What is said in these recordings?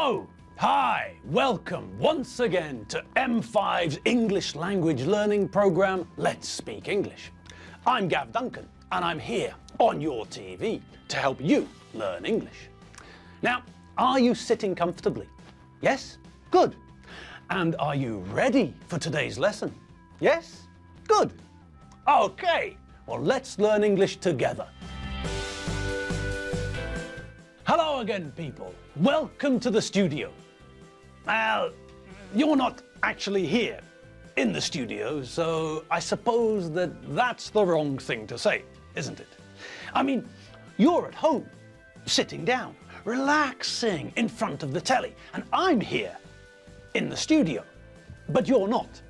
So, hi, welcome once again to M5's English language learning program, Let's Speak English. I'm Gav Duncan, and I'm here on your TV to help you learn English. Now, are you sitting comfortably? Yes? Good. And are you ready for today's lesson? Yes? Good. Okay, well, let's learn English together. Hello again, people. Welcome to the studio. Well, you're not actually here in the studio, so I suppose that's the wrong thing to say, isn't it? I mean, you're at home, sitting down, relaxing in front of the telly, and I'm here in the studio, but you're not.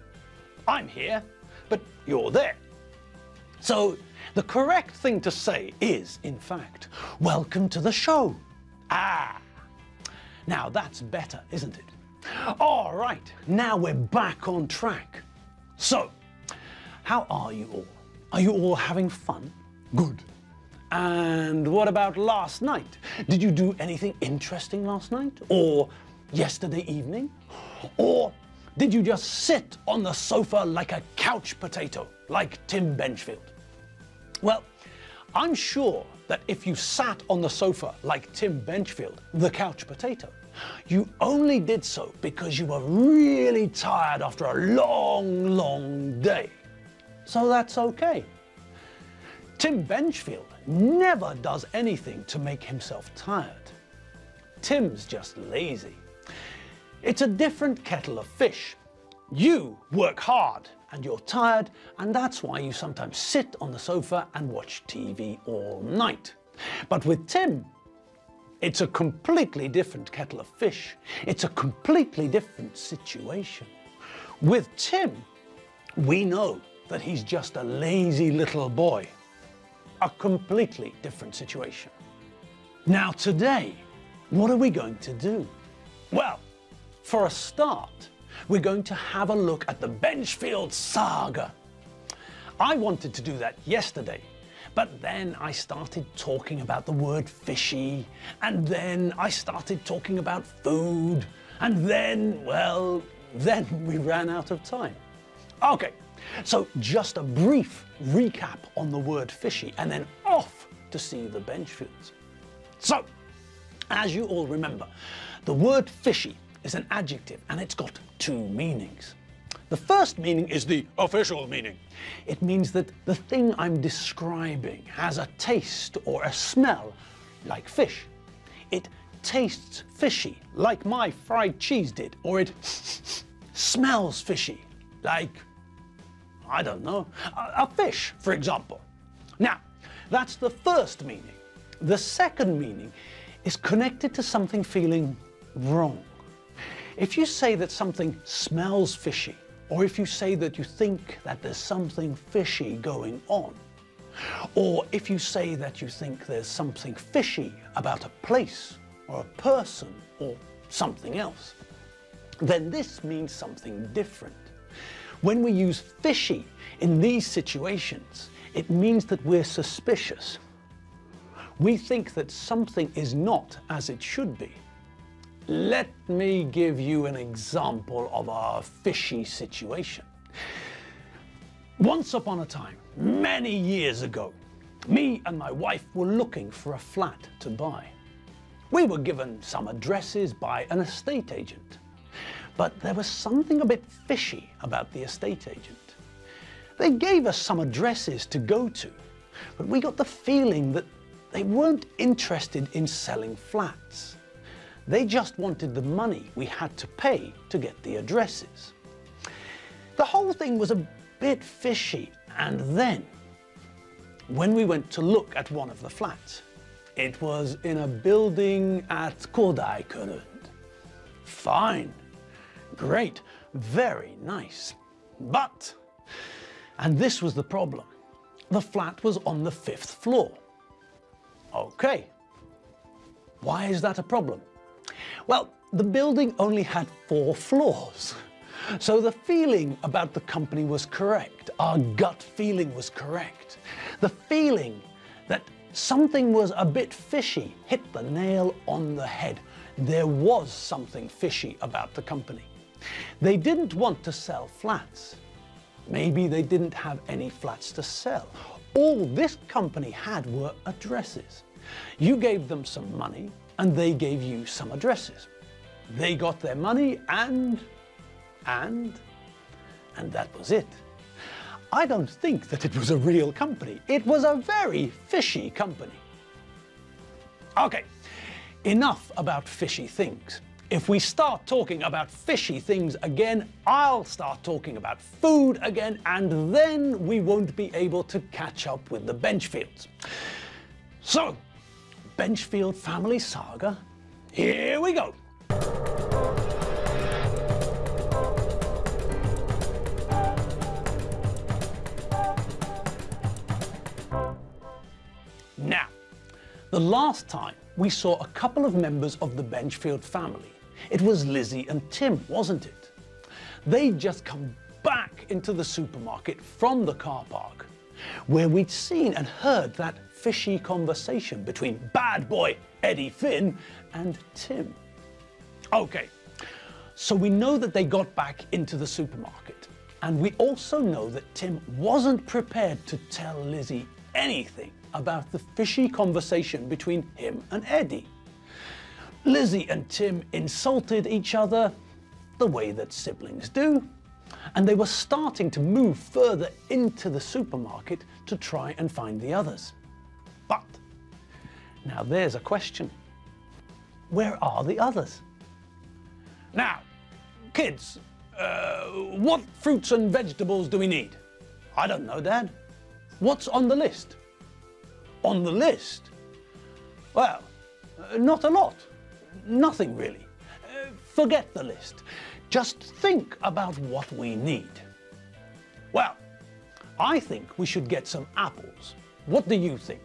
I'm here, but you're there. So the correct thing to say is, in fact, welcome to the show. Ah, now that's better, isn't it? All right, now we're back on track. So, how are you all? Are you all having fun? Good. And what about last night? Did you do anything interesting last night? Or yesterday evening? Or did you just sit on the sofa like a couch potato, like Tim Benchfield? Well, I'm sure that if you sat on the sofa like Tim Benchfield, the couch potato, you only did so because you were really tired after a long, long day. So that's okay. Tim Benchfield never does anything to make himself tired. Tim's just lazy. It's a different kettle of fish. You work hard and you're tired, and that's why you sometimes sit on the sofa and watch TV all night. But with Tim, it's a completely different kettle of fish. It's a completely different situation. With Tim, we know that he's just a lazy little boy. A completely different situation. Now today, what are we going to do? Well, for a start, we're going to have a look at the Benchfield saga. I wanted to do that yesterday, but then I started talking about the word fishy, and then I started talking about food, and then, well, then we ran out of time. Okay, so just a brief recap on the word fishy, and then off to see the Benchfields. So, as you all remember, the word fishy is an adjective, and it's got two meanings. The first meaning is the official meaning. It means that the thing I'm describing has a taste or a smell like fish. It tastes fishy, like my fried cheese did, or it smells fishy, like, I don't know, a fish, for example. Now, that's the first meaning. The second meaning is connected to something feeling wrong. If you say that something smells fishy, or if you say that you think that there's something fishy going on, or if you say that you think there's something fishy about a place, or a person, or something else, then this means something different. When we use fishy in these situations, it means that we're suspicious. We think that something is not as it should be. Let me give you an example of a fishy situation. Once upon a time, many years ago, me and my wife were looking for a flat to buy. We were given some addresses by an estate agent, but there was something a bit fishy about the estate agent. They gave us some addresses to go to, but we got the feeling that they weren't interested in selling flats. They just wanted the money we had to pay to get the addresses. The whole thing was a bit fishy, and then, when we went to look at one of the flats, it was in a building at Kortól. Fine, great, very nice. But, and this was the problem, the flat was on the 5th floor. Okay, why is that a problem? Well, the building only had 4 floors. So the feeling about the company was correct. Our gut feeling was correct. The feeling that something was a bit fishy hit the nail on the head. There was something fishy about the company. They didn't want to sell flats. Maybe they didn't have any flats to sell. All this company had were addresses. You gave them some money and they gave you some addresses. They got their money and that was it. I don't think that it was a real company. It was a very fishy company. Okay, enough about fishy things. If we start talking about fishy things again, I'll start talking about food again, and then we won't be able to catch up with the Benchfields. So, Benchfield family saga, here we go. Now, the last time we saw a couple of members of the Benchfield family, it was Lizzie and Tim, wasn't it? They'd just come back into the supermarket from the car park, where we'd seen and heard that fishy conversation between bad boy Eddie Finn and Tim. Okay, so we know that they got back into the supermarket, and we also know that Tim wasn't prepared to tell Lizzie anything about the fishy conversation between him and Eddie. Lizzie and Tim insulted each other the way that siblings do, and they were starting to move further into the supermarket to try and find the others. But now there's a question. Where are the others? Now, kids, what fruits and vegetables do we need? I don't know, Dad. What's on the list? On the list? Well, not a lot. Nothing really. Forget the list. Just think about what we need. Well, I think we should get some apples. What do you think?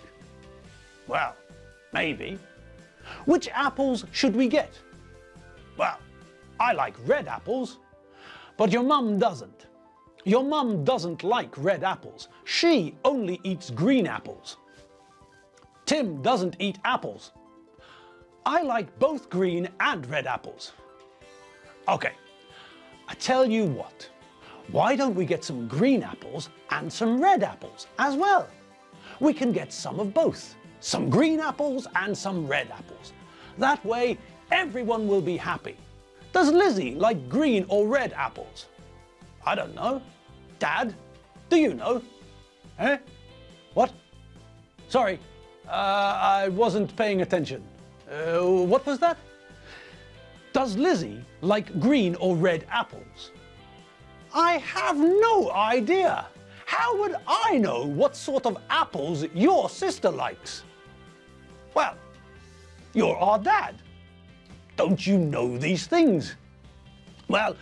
Well, maybe. Which apples should we get? Well, I like red apples, but your mum doesn't. Your mum doesn't like red apples. She only eats green apples. Tim doesn't eat apples. I like both green and red apples. Okay, I tell you what. Why don't we get some green apples and some red apples as well? We can get some of both. Some green apples and some red apples. That way, everyone will be happy. Does Lizzie like green or red apples? I don't know. Dad, do you know? Eh? What? Sorry, I wasn't paying attention. What was that? Does Lizzie like green or red apples? I have no idea. How would I know what sort of apples your sister likes? Well, you're our dad. Don't you know these things? Well,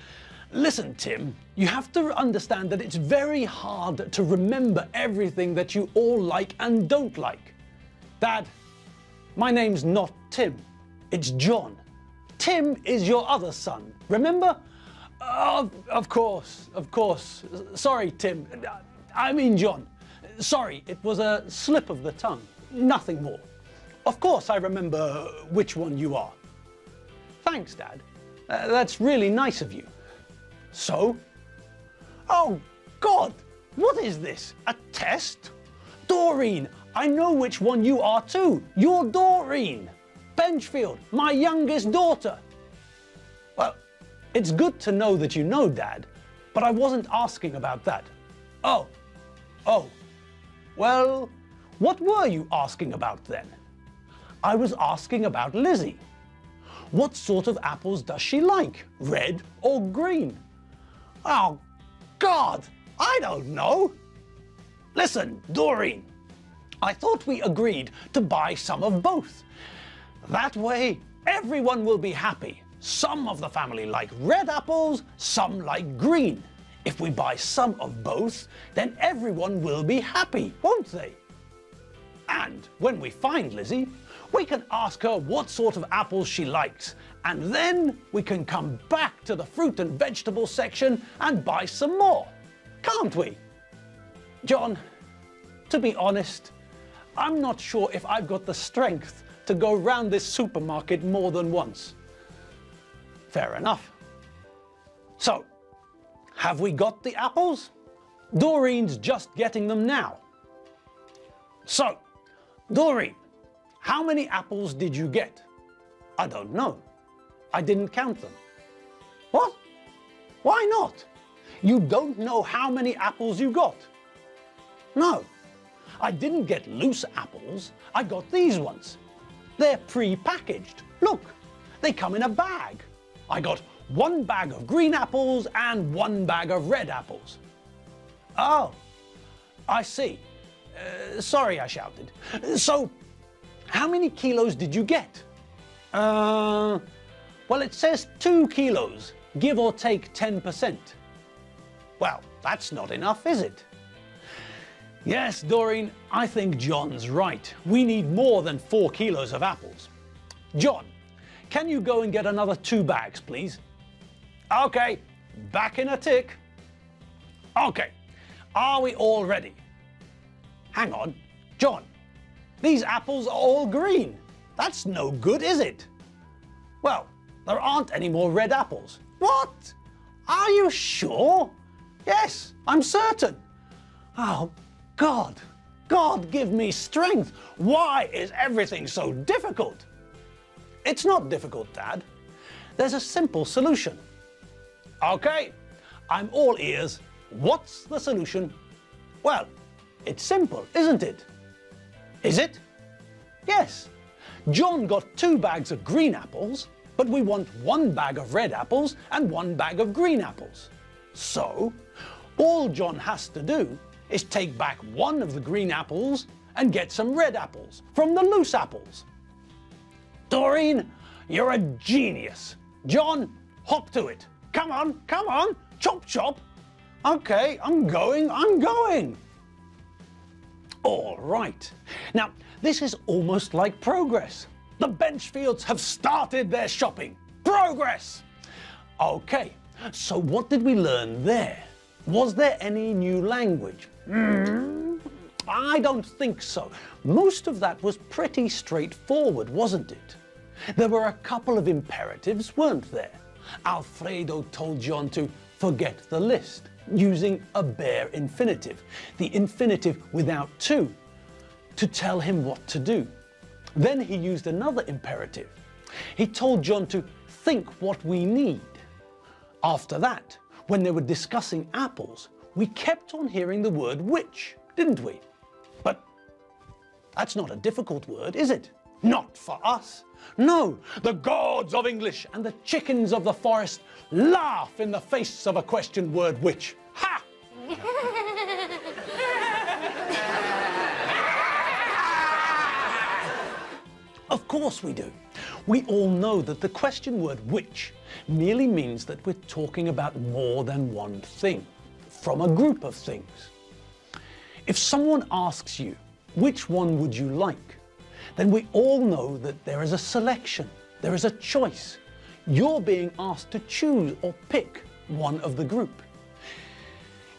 listen, Tim, you have to understand that it's very hard to remember everything that you all like and don't like. Dad, my name's not Tim, it's John. Tim is your other son, remember? Of course. Sorry, Tim. I mean John. Sorry, it was a slip of the tongue, nothing more. Of course I remember which one you are. Thanks, Dad. That's really nice of you. So? Oh, God! What is this? A test? Doreen, I know which one you are too. You're Doreen. Benchfield, my youngest daughter. Well, it's good to know that you know, Dad, but I wasn't asking about that. Oh. Well, what were you asking about then? I was asking about Lizzie. What sort of apples does she like? Red or green? Oh, God, I don't know. Listen, Doreen, I thought we agreed to buy some of both. That way, everyone will be happy. Some of the family like red apples, some like green. If we buy some of both, then everyone will be happy, won't they? And when we find Lizzie, we can ask her what sort of apples she likes, and then we can come back to the fruit and vegetable section and buy some more, can't we? John, to be honest, I'm not sure if I've got the strength to go round this supermarket more than once. Fair enough. So, have we got the apples? Doreen's just getting them now. So, Doreen, how many apples did you get? I don't know. I didn't count them. What? Why not? You don't know how many apples you got? No, I didn't get loose apples. I got these ones. They're pre-packaged. Look, they come in a bag. I got 1 bag of green apples and 1 bag of red apples. Oh, I see. Sorry, I shouted. So, how many kilos did you get? Well, it says 2 kilos, give or take 10%. Well, that's not enough, is it? Yes, Doreen, I think John's right. We need more than 4 kilos of apples. John, can you go and get another 2 bags, please? Okay, back in a tick. Okay, are we all ready? Hang on, John, these apples are all green. That's no good, is it? Well, there aren't any more red apples. What? Are you sure? Yes, I'm certain. Oh, God. God, give me strength. Why is everything so difficult? It's not difficult, Dad. There's a simple solution. Okay, I'm all ears. What's the solution? Well, it's simple, isn't it? Is it? Yes. John got 2 bags of green apples, but we want 1 bag of red apples and 1 bag of green apples. So, all John has to do is take back 1 of the green apples and get some red apples from the loose apples. Doreen, you're a genius. John, hop to it. Come on, chop chop. Okay, I'm going. All right. Now, this is almost like progress. The Benchfields have started their shopping. Progress! Okay, so what did we learn there? Was there any new language? I don't think so. Most of that was pretty straightforward, wasn't it? There were a couple of imperatives, weren't there? Alfredo told John to forget the list, using a bare infinitive, the infinitive without to tell him what to do. Then he used another imperative. He told John to think what we need. After that, when they were discussing apples, we kept on hearing the word which, didn't we? But that's not a difficult word, is it? Not for us. No, the gods of English and the chickens of the forest laugh in the face of a question word which. Ha! Of course we do. We all know that the question word which merely means that we're talking about more than one thing, from a group of things. If someone asks you, which one would you like? Then we all know that there is a selection, there is a choice. You're being asked to choose or pick one of the group.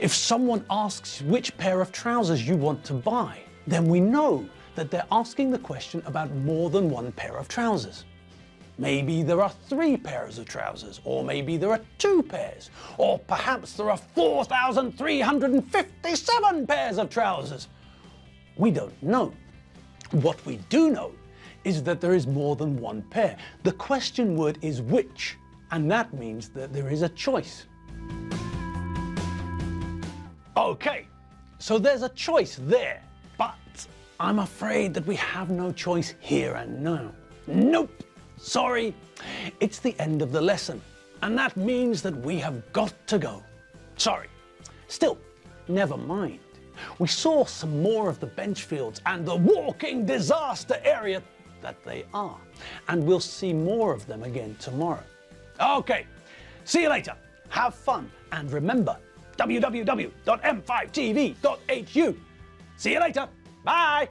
If someone asks which pair of trousers you want to buy, then we know that they're asking the question about more than one pair of trousers. Maybe there are 3 pairs of trousers, or maybe there are 2 pairs, or perhaps there are 4,357 pairs of trousers. We don't know. What we do know is that there is more than one pair. The question word is which, and that means that there is a choice. Okay, so there's a choice there, but I'm afraid that we have no choice here and now. Nope, sorry. It's the end of the lesson, and that means that we have got to go. Sorry. Still, never mind. We saw some more of the Benchfields and the walking disaster area that they are, and we'll see more of them again tomorrow. Okay, see you later. Have fun, and remember, www.m5tv.hu. See you later. Bye.